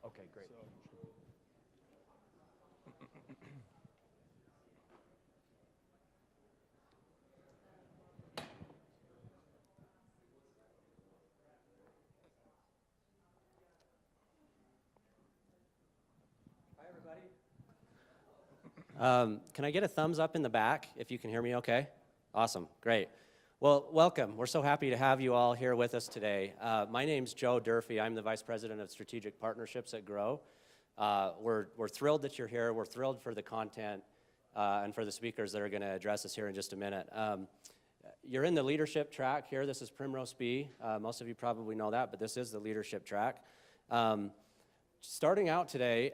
Okay, great. Hi, everybody. Can I get a thumbs up in the back if you can hear me okay? Awesome, great. Well, welcome. We're so happy to have you all here with us today. My name's Joe Durfee. I'm the Vice President of Strategic Partnerships at Grow. We're thrilled that you're here. We're thrilled for the content and for the speakers that are going to address us here in just a minute. You're in the leadership track here. This is Primrose B. Most of you probably know that, but this is the leadership track. Starting out today,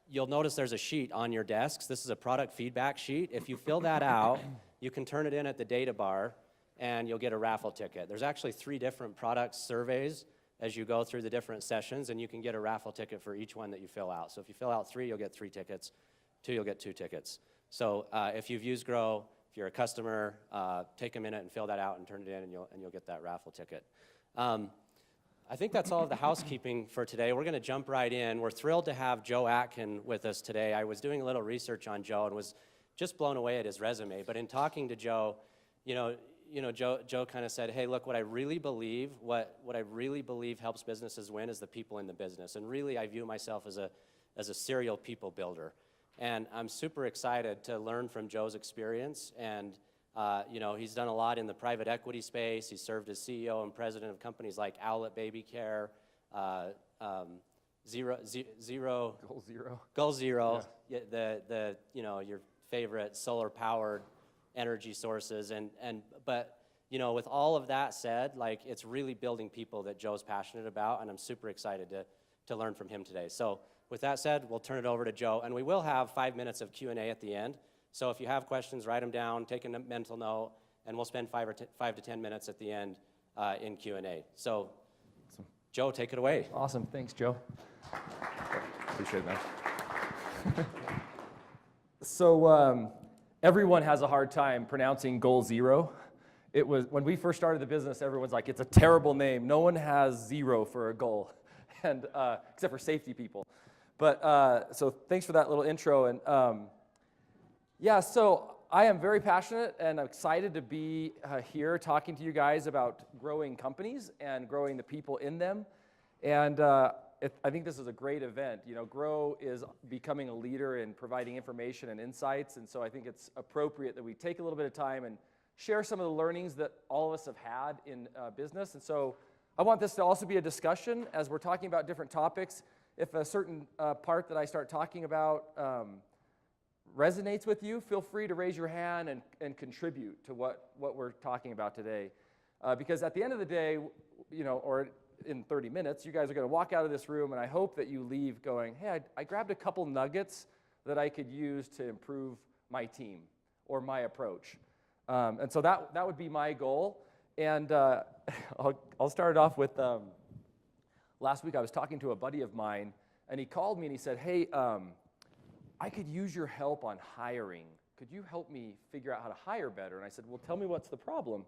you'll notice there's a sheet on your desks. This is a product feedback sheet. If you fill that out, you can turn it in at the data bar, and you'll get a raffle ticket. There's actually 3 different product surveys as you go through the different sessions, and you can get a raffle ticket for each one that you fill out. So if you fill out 3, you'll get 3 tickets. 2, you'll get 2 tickets. So if you've used Grow, if you're a customer, take a minute and fill that out and turn it in, and you'll get that raffle ticket. I think that's all of the housekeeping for today. We're going to jump right in. We're thrilled to have Joe Atkin with us today. I was doing a little research on Joe and was just blown away at his resume. But in talking to Joe, Joe kind of said, hey, look, what I really believe helps businesses win is the people in the business. And really, I view myself as a serial people builder. And I'm super excited to learn from Joe's experience. And he's done a lot in the private equity space. He served as CEO and president of companies like Owlet Baby Care, Goal Zero, yeah. Your favorite solar-powered energy sources. But with all of that said, like, it's really building people that Joe's passionate about, and I'm super excited to learn from him today. So with that said, we'll turn it over to Joe, and we will have 5 minutes of Q&A at the end. So if you have questions, write them down, take a mental note, and we'll spend 5 to 10 minutes at the end in Q&A. So, awesome. Joe, take it away. Awesome. Thanks, Joe. Appreciate that. So everyone has a hard time pronouncing Goal Zero. It was when we first started the business, everyone's like, it's a terrible name. No one has zero for a goal, and except for safety people. But so thanks for that little intro. And yeah, so I am very passionate and excited to be here talking to you guys about growing companies and growing the people in them. And I think this is a great event. Grow is becoming a leader in providing information and insights, and so I think it's appropriate that we take a little bit of time and share some of the learnings that all of us have had in business. And so I want this to also be a discussion as we're talking about different topics. If a certain part that I start talking about resonates with you, feel free to raise your hand and contribute to what we're talking about today. Because at the end of the day, or in 30 minutes, you guys are going to walk out of this room, and I hope that you leave going, hey, I grabbed a couple nuggets that I could use to improve my team or my approach. And so that would be my goal. And I'll start it off with, last week I was talking to a buddy of mine, and he called me and he said, hey, I could use your help on hiring. Could you help me figure out how to hire better? And I said, well, tell me what's the problem.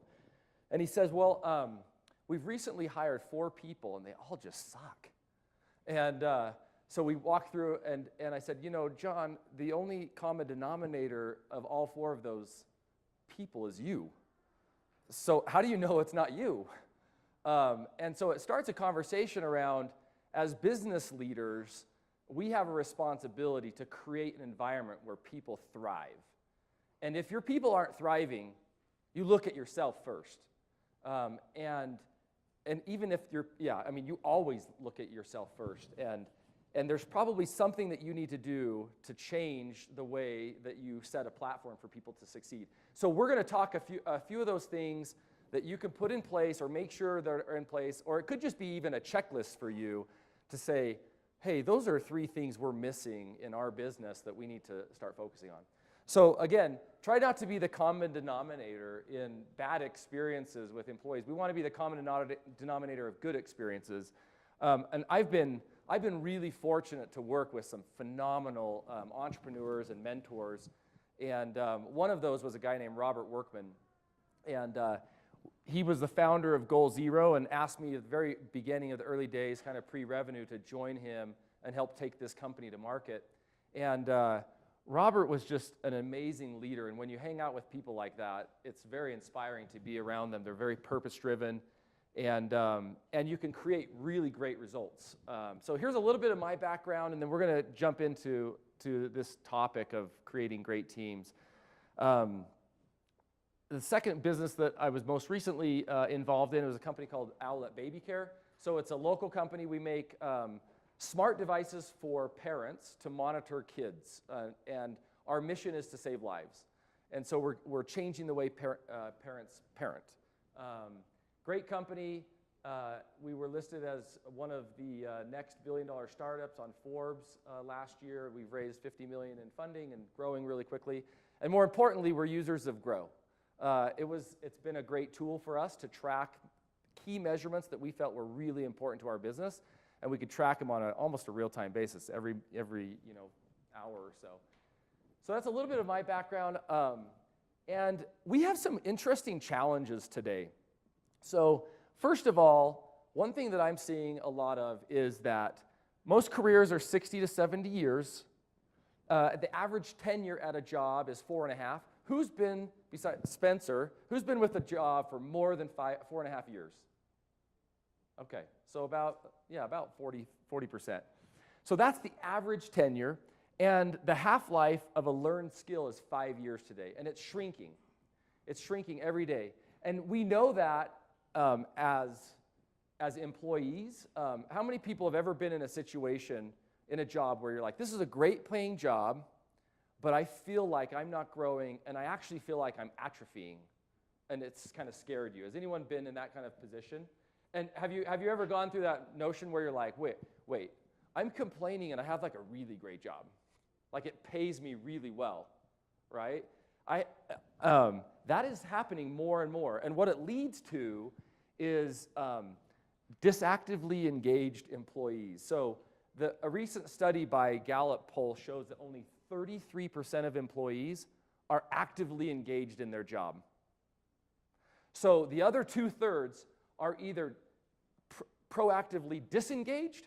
And he says, well, we've recently hired 4 people, and they all just suck. And so we walked through, and I said, John, the only common denominator of all 4 of those people is you. So how do you know it's not you? And so it starts a conversation around, as business leaders, we have a responsibility to create an environment where people thrive. And if your people aren't thriving, you look at yourself first. And even if you always look at yourself first. And there's probably something that you need to do to change the way that you set a platform for people to succeed. So we're going to talk a few of those things that you can put in place or make sure they're in place, or it could just be even a checklist for you to say, hey, those are 3 things we're missing in our business that we need to start focusing on. So again, try not to be the common denominator in bad experiences with employees. We want to be the common denominator of good experiences. And I've been really fortunate to work with some phenomenal entrepreneurs and mentors. And one of those was a guy named Robert Workman. And he was the founder of Goal Zero and asked me at the very beginning of the early days, kind of pre-revenue, to join him and help take this company to market. And Robert was just an amazing leader. And when you hang out with people like that, it's very inspiring to be around them. They're very purpose-driven, and you can create really great results. So here's a little bit of my background, and then we're going to jump into this topic of creating great teams. The second business that I was most recently involved in was a company called Owlet Baby Care. So it's a local company. We make smart devices for parents to monitor kids, and our mission is to save lives. And so we're changing the way parents parent. Great company. We were listed as one of the next billion-dollar startups on Forbes last year. We've raised $50 million in funding and growing really quickly. And more importantly, we're users of Grow. It's been a great tool for us to track key measurements that we felt were really important to our business, and we could track them on almost a real-time basis every hour or so. So that's a little bit of my background, and we have some interesting challenges today. So first of all, one thing that I'm seeing a lot of is that most careers are 60 to 70 years. The average tenure at a job is 4.5. Who's been, besides Spencer, who's been with a job for more than 4.5 years? Okay, so about 40%. So that's the average tenure, and the half-life of a learned skill is 5 years today, and it's shrinking. It's shrinking every day. And we know that as employees. How many people have ever been in a situation, in a job, where you're like, this is a great paying job, but I feel like I'm not growing, and I actually feel like I'm atrophying, and it's kind of scared you? Has anyone been in that kind of position? And have you ever gone through that notion where you're like, wait, I'm complaining and I have like a really great job, like it pays me really well, right? That is happening more and more, and what it leads to is disactively engaged employees. So a recent study by Gallup poll shows that only 33% of employees are actively engaged in their job. So the other 2/3 are either proactively disengaged,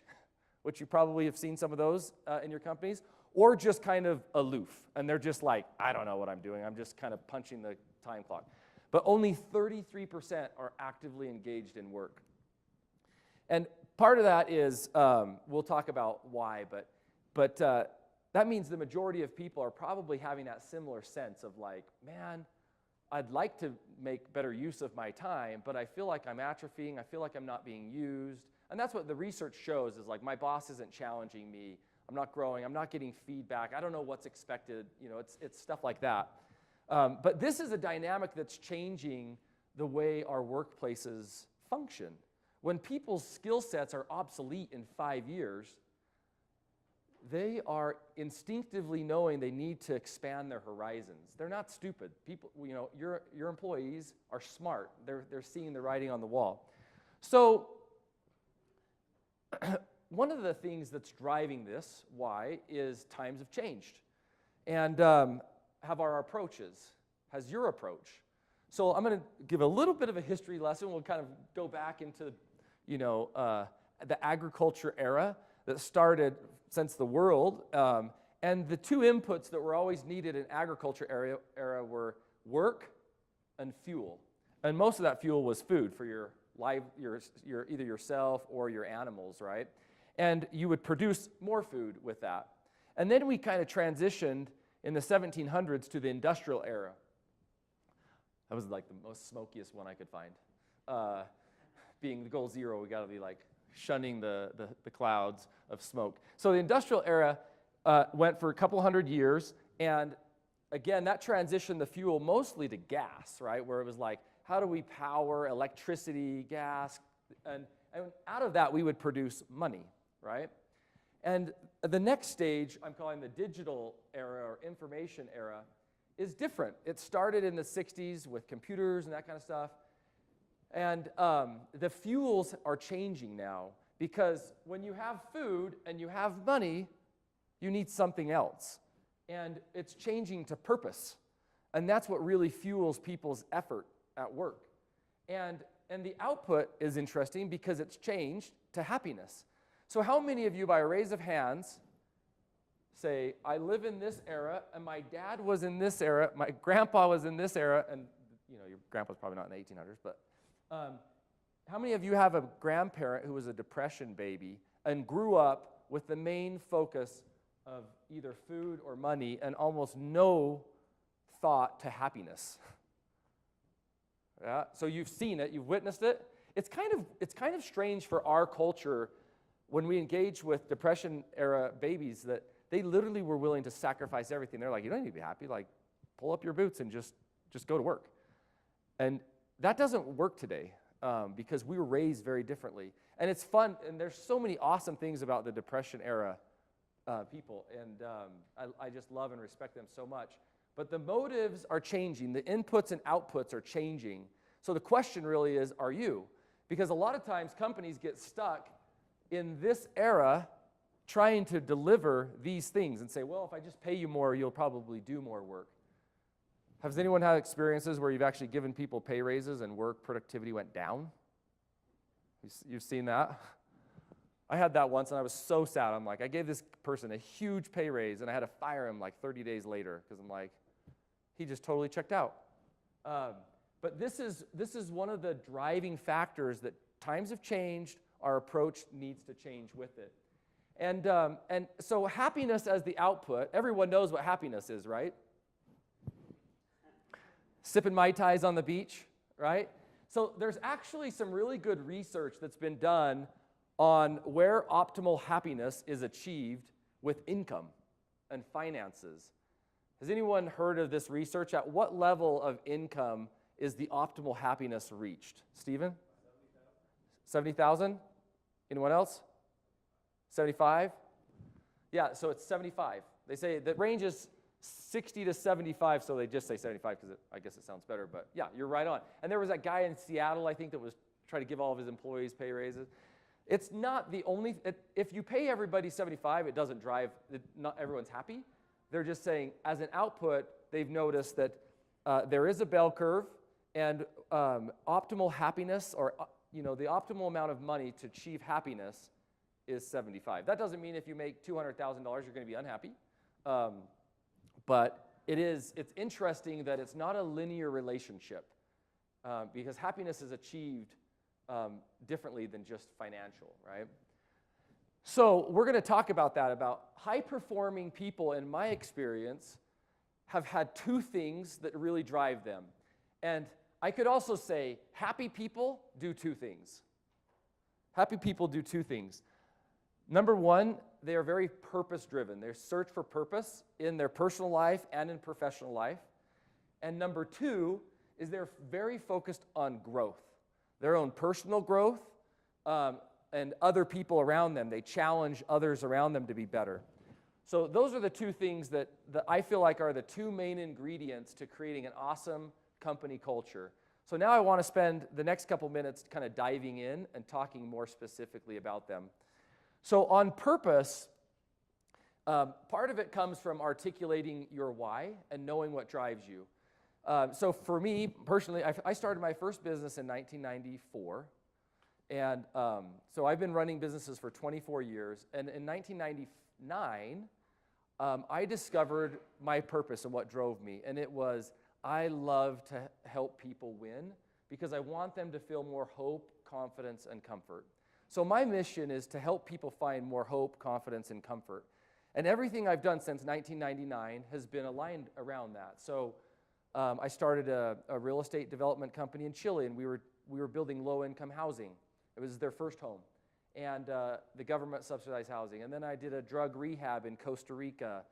which you probably have seen some of those in your companies, or just kind of aloof. And they're just like, I don't know what I'm doing. I'm just kind of punching the time clock. But only 33% are actively engaged in work. And part of that is, we'll talk about why, but that means the majority of people are probably having that similar sense of like, man, I'd like to make better use of my time, but I feel like I'm atrophying, I feel like I'm not being used. And that's what the research shows, is like, my boss isn't challenging me, I'm not growing, I'm not getting feedback, I don't know what's expected, it's stuff like that. But this is a dynamic that's changing the way our workplaces function. When people's skill sets are obsolete in 5 years, they are instinctively knowing they need to expand their horizons. They're not stupid. People, your employees are smart. They're seeing the writing on the wall. So one of the things that's driving this, why, is times have changed. And have our approaches, has your approach. So I'm going to give a little bit of a history lesson. We'll kind of go back into, the agriculture era that started since the world. And the two inputs that were always needed in agriculture era were work and fuel. And most of that fuel was food for your either yourself or your animals, right? And you would produce more food with that. And then we kind of transitioned in the 1700s to the industrial era. That was like the most smokiest one I could find. Being the goal zero, we got to be like shunning the clouds of smoke. So the industrial era went for a couple hundred years, and again, that transitioned the fuel mostly to gas, right? Where it was like, how do we power electricity, gas, and out of that we would produce money, right? And the next stage, I'm calling the digital era or information era, is different. It started in the 60s with computers and that kind of stuff. And the fuels are changing now, because when you have food and you have money, you need something else. And it's changing to purpose. And that's what really fuels people's effort at work. And the output is interesting because it's changed to happiness. So how many of you, by a raise of hands, say, I live in this era, and my dad was in this era, my grandpa was in this era, and your grandpa's probably not in the 1800s, but how many of you have a grandparent who was a Depression baby and grew up with the main focus of either food or money and almost no thought to happiness? Yeah, so you've seen it, you've witnessed it. It's kind of strange for our culture when we engage with Depression-era babies that they literally were willing to sacrifice everything. They're like, you don't need to be happy. Like, pull up your boots and just go to work. And that doesn't work today because we were raised very differently. And it's fun, and there's so many awesome things about the Depression-era people, and I just love and respect them so much. But the motives are changing. The inputs and outputs are changing. So the question really is, are you? Because a lot of times companies get stuck in this era trying to deliver these things and say, well, if I just pay you more, you'll probably do more work. Has anyone had experiences where you've actually given people pay raises and work productivity went down? You've seen that? I had that once, and I was so sad. I'm like, I gave this person a huge pay raise, and I had to fire him like 30 days later because I'm like, he just totally checked out. But this is one of the driving factors that times have changed. Our approach needs to change with it. And so happiness as the output, everyone knows what happiness is, right? Sipping Mai Tais on the beach, right? So there's actually some really good research that's been done on where optimal happiness is achieved with income and finances. Has anyone heard of this research? At what level of income is the optimal happiness reached? Stephen? 70,000? Anyone else? 75? Yeah, so it's 75. They say the range is 60 to 75, so they just say 75 because I guess it sounds better, but yeah, you're right on. And there was that guy in Seattle, I think, that was trying to give all of his employees pay raises. It's not the only, if you pay everybody 75, it doesn't drive, not everyone's happy. They're just saying, as an output, they've noticed that there is a bell curve, and optimal happiness, or the optimal amount of money to achieve happiness is 75. That doesn't mean if you make $200,000, you're going to be unhappy. But it's interesting that it's not a linear relationship because happiness is achieved differently than just financial, right? So we're going to talk about that, about high-performing people, in my experience, have had two things that really drive them. And I could also say happy people do two things. Happy people do two things. Number one, they are very purpose-driven. They search for purpose in their personal life and in professional life. And number two is they're very focused on growth, their own personal growth and other people around them. They challenge others around them to be better. So those are the two things that I feel like are the two main ingredients to creating an awesome company culture. So now I want to spend the next couple minutes kind of diving in and talking more specifically about them. So on purpose, part of it comes from articulating your why and knowing what drives you. So for me, personally, I started my first business in 1994. And so I've been running businesses for 24 years. And in 1999, I discovered my purpose and what drove me. And it was, I love to help people win because I want them to feel more hope, confidence, and comfort. So my mission is to help people find more hope, confidence, and comfort. And everything I've done since 1999 has been aligned around that. So I started a real estate development company in Chile, and we were building low-income housing. It was their first home, and the government subsidized housing. And then I did a drug rehab in Costa Rica.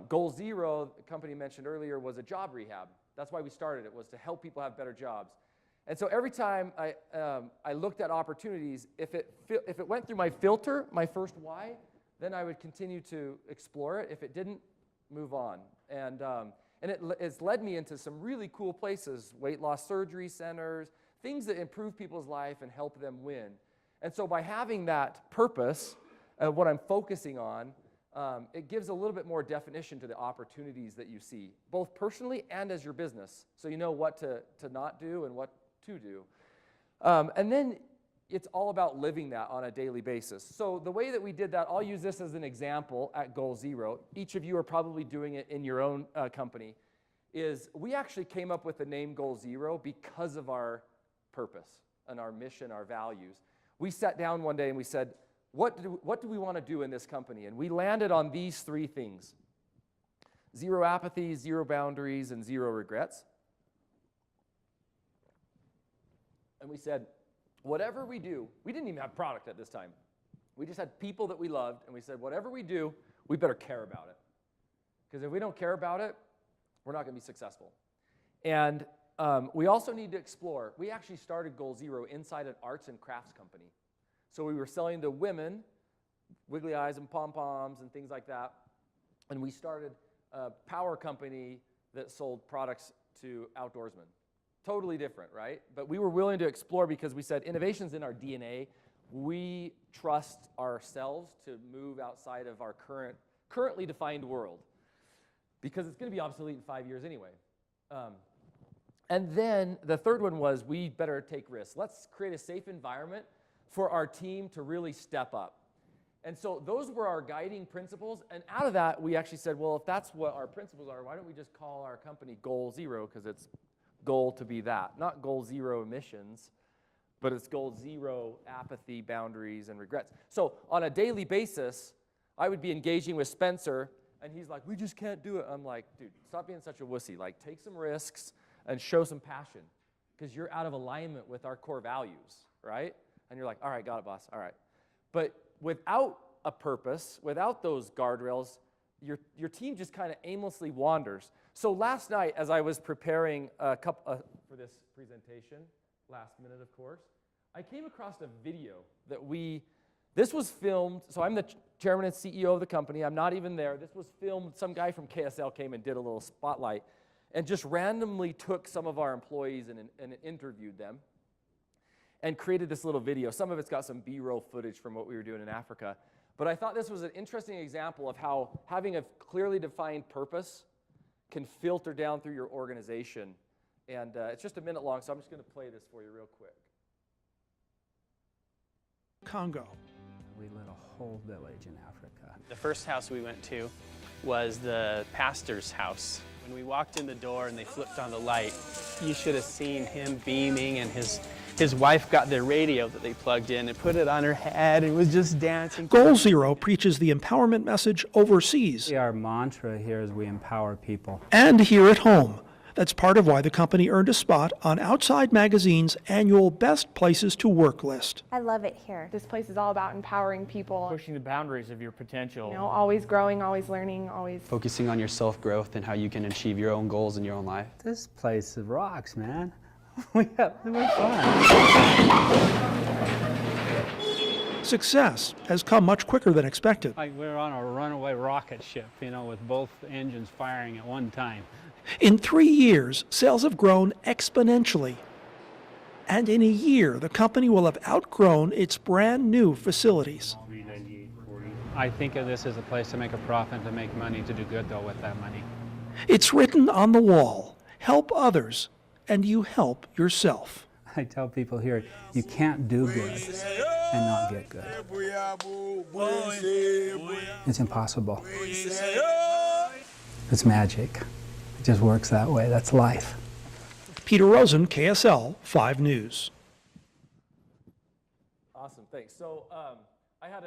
Goal Zero, the company mentioned earlier, was a job rehab. That's why we started it, was to help people have better jobs. And so every time I looked at opportunities, if it went through my filter, my first why, then I would continue to explore it. If it didn't, move on. And it's led me into some really cool places, weight loss surgery centers, things that improve people's life and help them win. And so by having that purpose, what I'm focusing on, it gives a little bit more definition to the opportunities that you see, both personally and as your business. So you know what to not do and what to do. And then it's all about living that on a daily basis. So the way that we did that, I'll use this as an example at Goal Zero. Each of you are probably doing it in your own company. Is we actually came up with the name Goal Zero because of our purpose and our mission, our values. We sat down one day and we said, what do we want to do in this company? And we landed on these three things: zero apathy, zero boundaries, and zero regrets. And we said, whatever we do, we didn't even have product at this time. We just had people that we loved, and we said, whatever we do, we better care about it. Because if we don't care about it, we're not going to be successful. And we also need to explore. We actually started Goal Zero inside an arts and crafts company. So we were selling to women, wiggly eyes and pom-poms and things like that. And we started a power company that sold products to outdoorsmen. Totally different, right? But we were willing to explore because we said innovation's in our DNA. We trust ourselves to move outside of our currently defined world because it's going to be obsolete in 5 years anyway. And then the third one was we better take risks. Let's create a safe environment for our team to really step up. And so those were our guiding principles. And out of that, we actually said, well, if that's what our principles are, why don't we just call our company Goal Zero, because it's goal to be that. Not Goal Zero emissions, but it's Goal Zero apathy, boundaries, and regrets. So on a daily basis, I would be engaging with Spencer, and he's like, we just can't do it. I'm like, dude, stop being such a wussy. Like, take some risks and show some passion, because you're out of alignment with our core values, right? And you're like, all right, got it, boss, all right. But without a purpose, without those guardrails, your team just kind of aimlessly wanders. So last night, as I was preparing for this presentation, last minute, of course, I came across a video that this was filmed, so I'm the chairman and CEO of the company. I'm not even there. This was filmed. Some guy from KSL came and did a little spotlight and just randomly took some of our employees and interviewed them and created this little video. Some of it's got some B-roll footage from what we were doing in Africa. But I thought this was an interesting example of how having a clearly defined purpose can filter down through your organization. And it's just a minute long, so I'm just going to play this for you real quick. Congo. We lit a whole village in Africa. The first house we went to was the pastor's house. When we walked in the door and they flipped on the light, you should have seen him beaming, and his wife got their radio that they plugged in and put it on her head and was just dancing. Goal Zero preaches the empowerment message overseas Our mantra here is we empower people. and here at home. That's part of why the company earned a spot on Outside Magazine's annual Best Places to Work list. I love it here. This place is all about empowering people, Pushing the boundaries of your potential. you know, always growing, always learning, always. Focusing on your self-growth and how you can achieve your own goals in your own life. This place rocks, man. We're fun. Success has come much quicker than expected. Like we're on a runaway rocket ship, with both engines firing at one time. In 3 years, sales have grown exponentially. And in a year, the company will have outgrown its brand new facilities. I think of this as a place to make a profit, to make money, to do good, though, with that money. It's written on the wall, help others, and you help yourself. I tell people here, you can't do good and not get good. It's impossible. It's magic. It just works that way. That's life. Peter Rosen, KSL 5 News. Awesome, thanks. So I had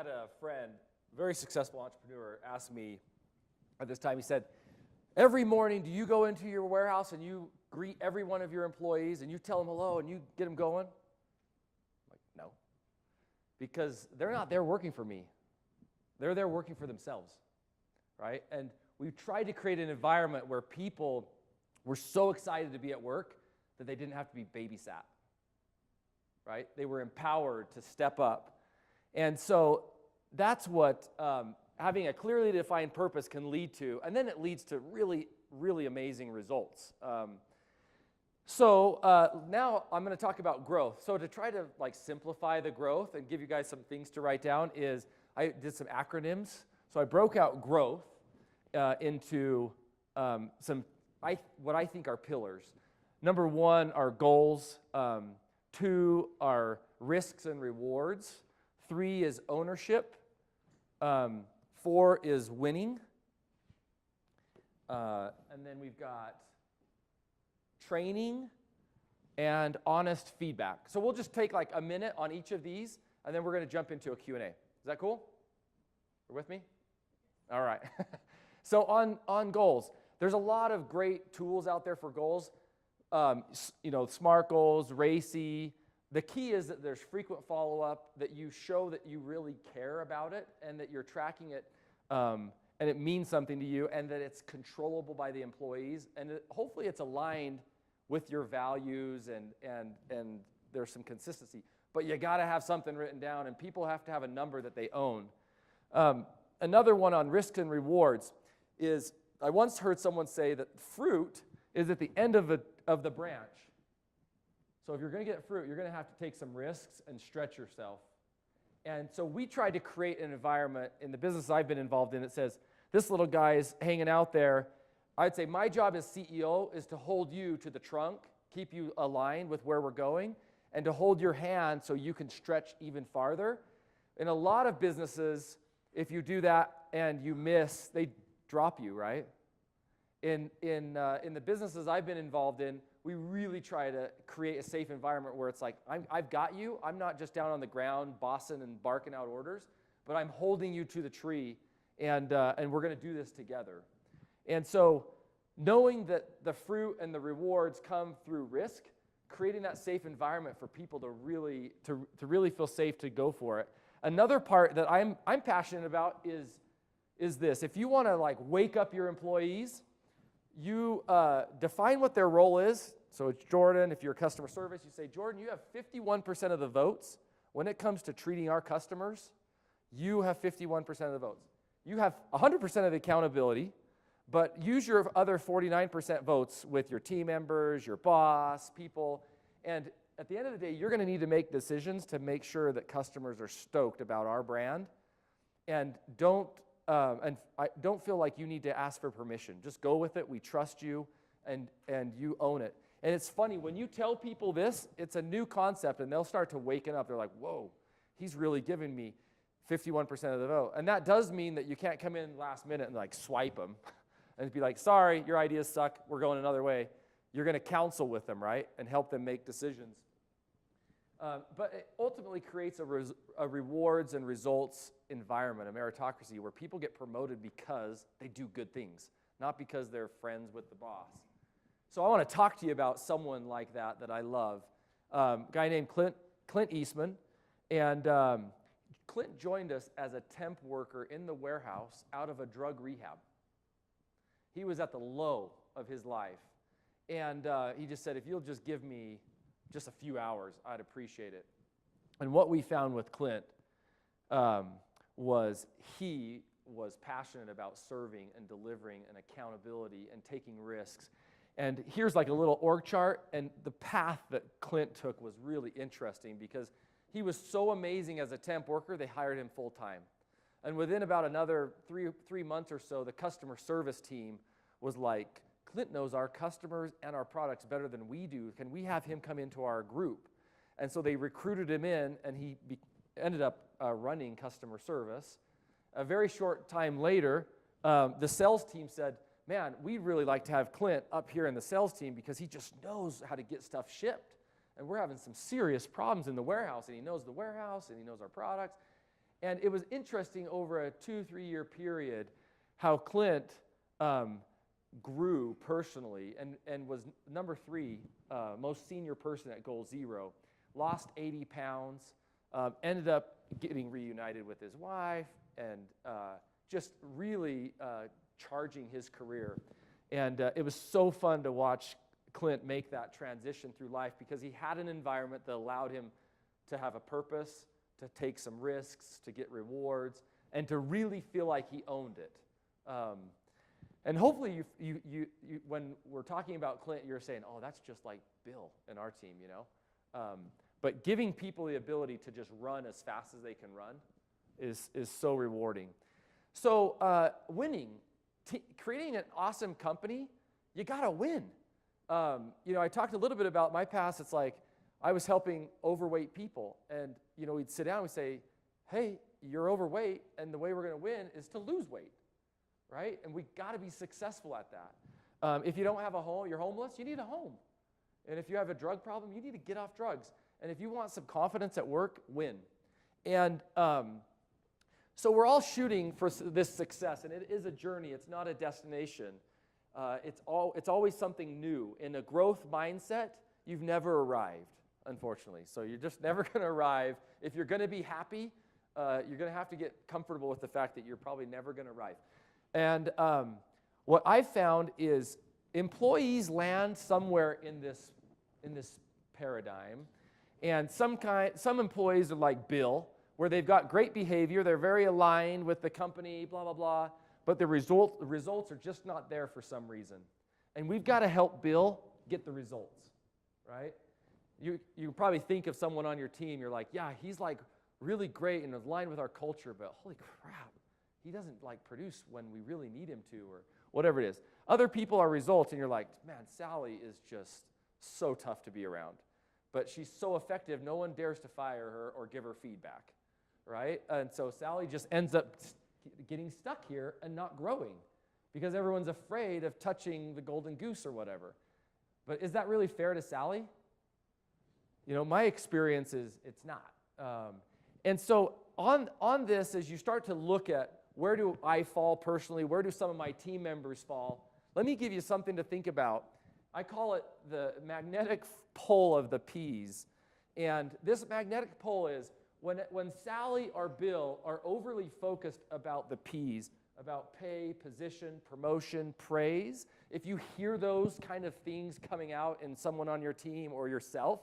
a friend, very successful entrepreneur, ask me at this time, he said, every morning do you go into your warehouse and you greet every one of your employees and you tell them hello and you get them going? I'm like, no. Because they're not there working for me. They're there working for themselves, right? And we tried to create an environment where people were so excited to be at work that they didn't have to be babysat, right? They were empowered to step up. And so that's what having a clearly defined purpose can lead to, and then it leads to really, really amazing results. So now I'm going to talk about growth. So to try to simplify the growth and give you guys some things to write down is I did some acronyms. So I broke out growth into what I think are pillars. Number 1 are goals. 2 are risks and rewards. 3 is ownership. 4 is winning. And then we've got training and honest feedback. So we'll just take like a minute on each of these, and then we're going to jump into a Q&A. Is that cool? You're with me? All right. So on goals, there's a lot of great tools out there for goals. SMART goals, RACI. The key is that there's frequent follow-up, that you show that you really care about it and that you're tracking it and it means something to you, and that it's controllable by the employees, and hopefully it's aligned with your values and there's some consistency. But you got to have something written down, and people have to have a number that they own. Another one on risks and rewards is, I once heard someone say that fruit is at the end of the branch. So if you're going to get fruit, you're going to have to take some risks and stretch yourself. And so we tried to create an environment in the business I've been involved in that says, this little guy is hanging out there. I'd say my job as CEO is to hold you to the trunk, keep you aligned with where we're going, and to hold your hand so you can stretch even farther. In a lot of businesses, if you do that and you miss, they drop you, right? In the businesses I've been involved in, we really try to create a safe environment where it's like, I've got you. I'm not just down on the ground bossing and barking out orders, but I'm holding you to the tree, and we're going to do this together. And so knowing that the fruit and the rewards come through risk, creating that safe environment for people to really feel safe to go for it. Another part that I'm passionate about is this. If you want to like wake up your employees, you define what their role is. So it's Jordan. If you're customer service, you say, Jordan, you have 51% of the votes. When it comes to treating our customers, you have 51% of the votes. You have 100% of the accountability, but use your other 49% votes with your team members, your boss, people. And at the end of the day, you're going to need to make decisions to make sure that customers are stoked about our brand. And don't feel like you need to ask for permission. Just go with it. We trust you, and you own it. And it's funny, when you tell people this, it's a new concept, and they'll start to waken up. They're like, whoa, he's really giving me 51% of the vote. And that does mean that you can't come in last minute and like swipe them and be like, sorry, your ideas suck. We're going another way. You're going to counsel with them, right, and help them make decisions. But it ultimately creates a rewards and results environment, a meritocracy, where people get promoted because they do good things, not because they're friends with the boss. So I want to talk to you about someone like that I love, a guy named Clint Eastman. And Clint joined us as a temp worker in the warehouse out of a drug rehab. He was at the low of his life. And he just said, if you'll just give me just a few hours, I'd appreciate it. And what we found with Clint was he was passionate about serving and delivering and accountability and taking risks. And here's like a little org chart, and the path that Clint took was really interesting because he was so amazing as a temp worker, they hired him full time. And within about another three months or so, the customer service team was like, Clint knows our customers and our products better than we do. Can we have him come into our group? And so they recruited him in, and he ended up running customer service. A very short time later, the sales team said, man, we'd really like to have Clint up here in the sales team because he just knows how to get stuff shipped. And we're having some serious problems in the warehouse, and he knows the warehouse, and he knows our products. And it was interesting over a 2-3 year period how Clint grew personally and was number 3 most senior person at Goal Zero, lost 80 pounds, ended up getting reunited with his wife, and just really charging his career. And it was so fun to watch Clint make that transition through life because he had an environment that allowed him to have a purpose, to take some risks, to get rewards, and to really feel like he owned it. And hopefully, you when we're talking about Clint, you're saying, "Oh, that's just like Bill in our team," you know. But giving people the ability to just run as fast as they can run is so rewarding. So winning, creating an awesome company, you gotta win. I talked a little bit about my past. It's like I was helping overweight people, and we'd sit down and we'd say, hey, you're overweight, and the way we're going to win is to lose weight, right? And we got to be successful at that. If you don't have a home, you're homeless, you need a home. And if you have a drug problem, you need to get off drugs. And if you want some confidence at work, win. And so we're all shooting for this success, and it is a journey. It's not a destination. It's always something new. In a growth mindset, you've never arrived, unfortunately. So you're just never going to arrive. If you're going to be happy, you're going to have to get comfortable with the fact that you're probably never going to arrive. And what I've found is employees land somewhere in this paradigm, and some employees are like Bill, where they've got great behavior, they're very aligned with the company, blah, blah, blah, but the results are just not there for some reason. And we've got to help Bill get the results, right? You probably think of someone on your team, you're like, yeah, he's like really great and aligned with our culture, but holy crap, he doesn't like produce when we really need him to, or whatever it is. Other people are results, and you're like, man, Sally is just so tough to be around. But she's so effective, no one dares to fire her or give her feedback, right? And so Sally just ends up getting stuck here and not growing because everyone's afraid of touching the golden goose or whatever. But is that really fair to Sally? My experience is it's not. And so on this, as you start to look at where do I fall personally, where do some of my team members fall, let me give you something to think about. I call it the magnetic pole of the P's. And this magnetic pole is when Sally or Bill are overly focused about the P's, about pay, position, promotion, praise, if you hear those kind of things coming out in someone on your team or yourself,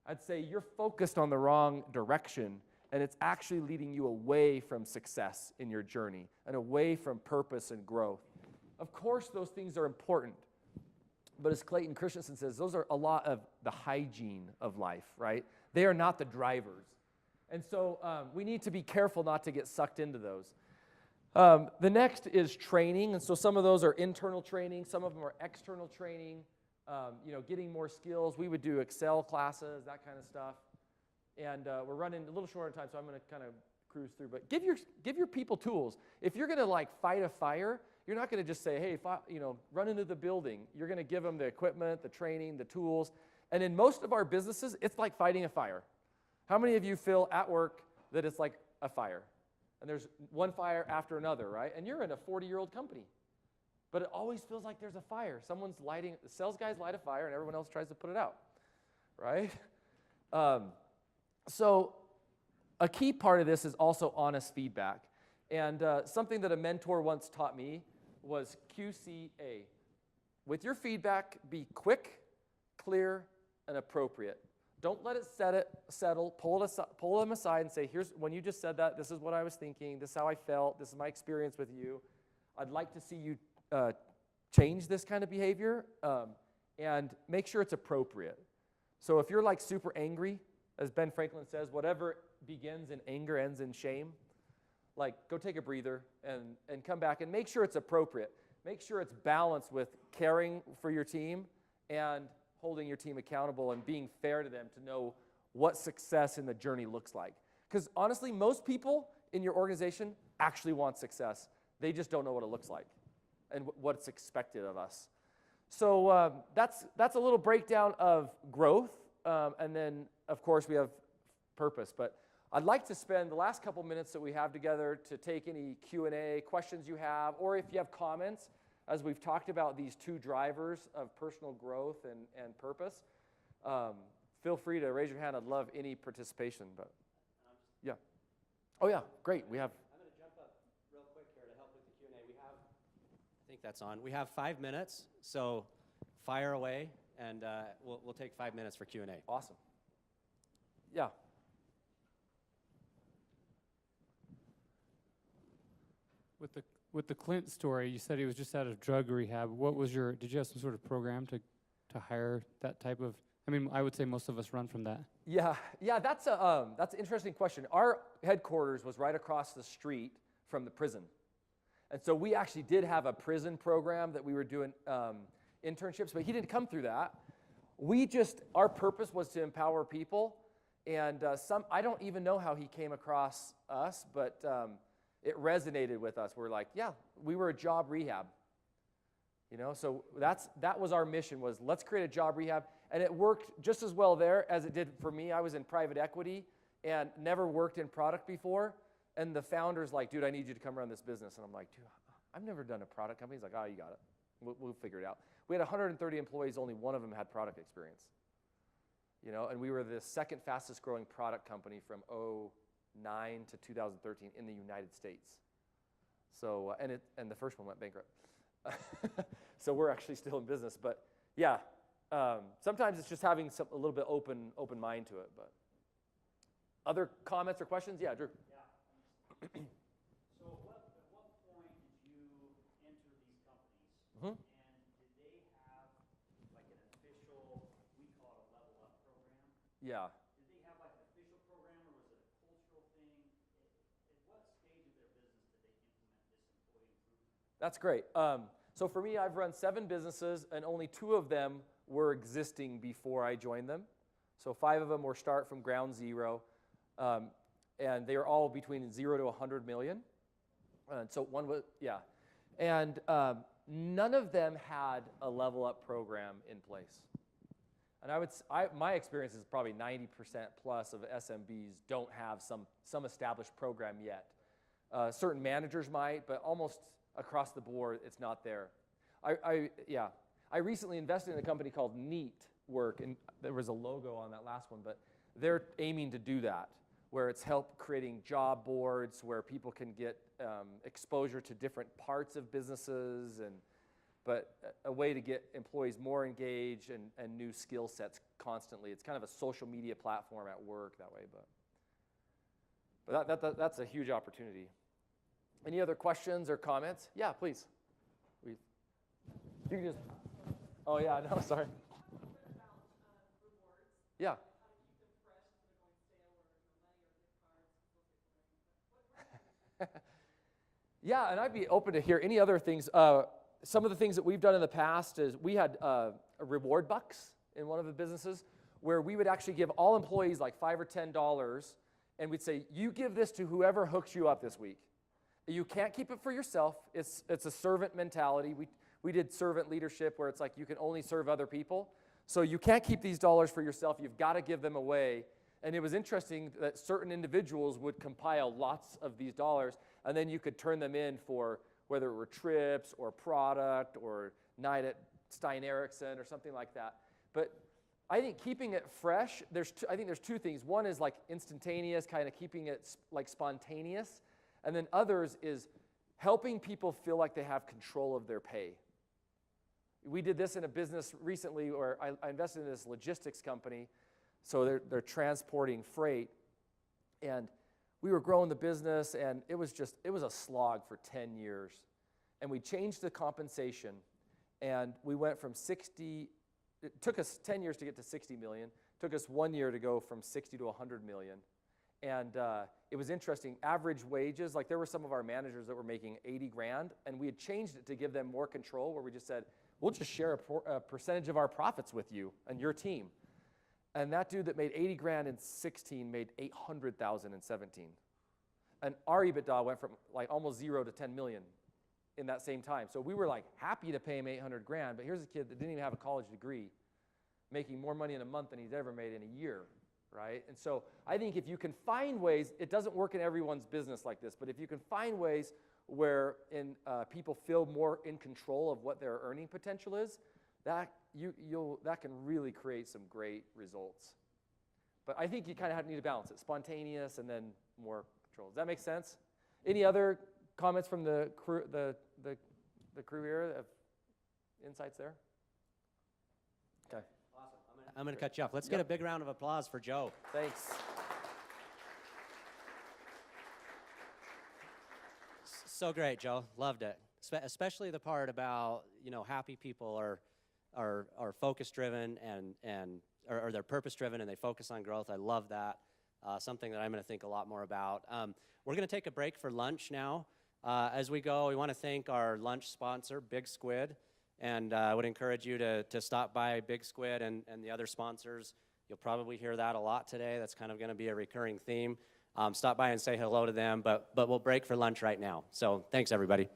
I'd say you're focused on the wrong direction, and it's actually leading you away from success in your journey and away from purpose and growth. Of course, those things are important. But as Clayton Christensen says, those are a lot of the hygiene of life, right? They are not the drivers. And so we need to be careful not to get sucked into those. The next is training. And so some of those are internal training. Some of them are external training, getting more skills. We would do Excel classes, that kind of stuff. And we're running a little short on time, so I'm going to kind of cruise through. But give your people tools. If you're going to fight a fire, you're not going to just say, hey, run into the building. You're going to give them the equipment, the training, the tools. And in most of our businesses, it's like fighting a fire. How many of you feel at work that it's like a fire? And there's one fire after another, right? And you're in a 40-year-old company. But it always feels like there's a fire. Someone's lighting, the sales guys light a fire, and everyone else tries to put it out, right? So a key part of this is also honest feedback. And something that a mentor once taught me was QCA. With your feedback, be quick, clear, and appropriate. Don't let it settle. Pull them aside and say, when you just said that, this is what I was thinking. This is how I felt. This is my experience with you. I'd like to see you change this kind of behavior and make sure it's appropriate. So if you're super angry, as Ben Franklin says, whatever begins in anger ends in shame. Go take a breather and come back and make sure it's appropriate. Make sure it's balanced with caring for your team and holding your team accountable and being fair to them to know what success in the journey looks like. Because honestly, most people in your organization actually want success. They just don't know what it looks like and what's expected of us. So that's a little breakdown of growth. And then, of course, we have purpose. But I'd like to spend the last couple minutes that we have together to take any Q&A, questions you have, or if you have comments, as we've talked about these two drivers of personal growth and purpose. Feel free to raise your hand. I'd love any participation. But yeah. Oh, yeah, great. We have. I'm going to jump up real quick here to help with the Q&A. I think that's on. We have 5 minutes, so fire away, and we'll take 5 minutes for Q&A. Awesome. Yeah. With the Clint story, you said he was just out of drug rehab. Did you have some sort of program to hire that type of, I would say most of us run from that. Yeah, that's an interesting question. Our headquarters was right across the street from the prison. And so we actually did have a prison program that we were doing internships, but he didn't come through that. Our purpose was to empower people, and I don't even know how he came across us, but it resonated with us. We're like, yeah, we were a job rehab. So that was our mission, was let's create a job rehab, and it worked just as well there as it did for me. I was in private equity and never worked in product before, and the founder's like, dude, I need you to come run this business, and I'm like, dude, I've never done a product company. He's like, oh, you got it. We'll figure it out. We had 130 employees, only one of them had product experience. And we were the second fastest growing product company from 2009 to 2013 in the United States. So, and the first one went bankrupt. So we're actually still in business, but yeah, sometimes it's just having a little bit open mind to it. But other comments or questions? Yeah, Drew. So at what point did you enter these companies? Mm-hmm. And did they have like an official, we call it a level up program? Yeah. Did they have like an official program, or was it a cultural thing? At what stage of their business did they implement this employee improvement? That's great. So for me, I've run 7 businesses, and only 2 of them were existing before I joined them. So 5 of them were start from ground zero, and they are all between 0 to 100 million. And so one was, yeah. And none of them had a level up program in place. And my experience is probably 90% plus of SMBs don't have some established program yet. Certain managers might, but almost across the board, it's not there. I recently invested in a company called Neat Work, and there was a logo on that last one, but they're aiming to do that, where it's help creating job boards where people can get exposure to different parts of businesses, but a way to get employees more engaged and new skill sets constantly. It's kind of a social media platform at work that way, but that's a huge opportunity. Any other questions or comments? Yeah, please. You can just. Oh yeah, no, sorry. Yeah. Yeah, and I'd be open to hear any other things. Some of the things that we've done in the past is we had reward bucks in one of the businesses where we would actually give all employees like $5 or $10, and we'd say, you give this to whoever hooks you up this week. You can't keep it for yourself. It's a servant mentality. We did servant leadership where it's like you can only serve other people. So you can't keep these dollars for yourself. You've got to give them away. And it was interesting that certain individuals would compile lots of these dollars, and then you could turn them in for whether it were trips or product or night at Stein Eriksen or something like that. But I think keeping it fresh, I think there's 2 things. One is like instantaneous, kind of keeping it like spontaneous. And then others is helping people feel like they have control of their pay. We did this in a business recently where I invested in this logistics company. So they're transporting freight. And we were growing the business, and it was a slog for 10 years. And we changed the compensation, and we went from 60, it took us 10 years to get to 60 million. It took us 1 year to go from 60 to 100 million. And it was interesting, average wages, like there were some of our managers that were making 80 grand, and we had changed it to give them more control, where we just said, we'll just share a percentage of our profits with you and your team. And that dude that made 80 grand in 16 made 800,000 in 17. And our EBITDA went from like almost 0 to 10 million in that same time. So we were like happy to pay him 800 grand, but here's a kid that didn't even have a college degree, making more money in a month than he's ever made in a year. Right? And so I think if you can find ways, it doesn't work in everyone's business like this, but if you can find ways where people feel more in control of what their earning potential is, that can really create some great results. But I think you kind of need to balance it, spontaneous and then more control. Does that make sense? Any other comments from the crew here? Insights there? Okay. I'm going to cut you off. Let's get a big round of applause for Joe. Thanks. So great, Joe. Loved it. Especially the part about, happy people are focus-driven or they're purpose-driven and they focus on growth. I love that. Something that I'm going to think a lot more about. We're going to take a break for lunch now. As we go, we want to thank our lunch sponsor, Big Squid. And I would encourage you to stop by Big Squid and the other sponsors. You'll probably hear that a lot today. That's kind of going to be a recurring theme. Stop by and say hello to them, but we'll break for lunch right now. So thanks, everybody.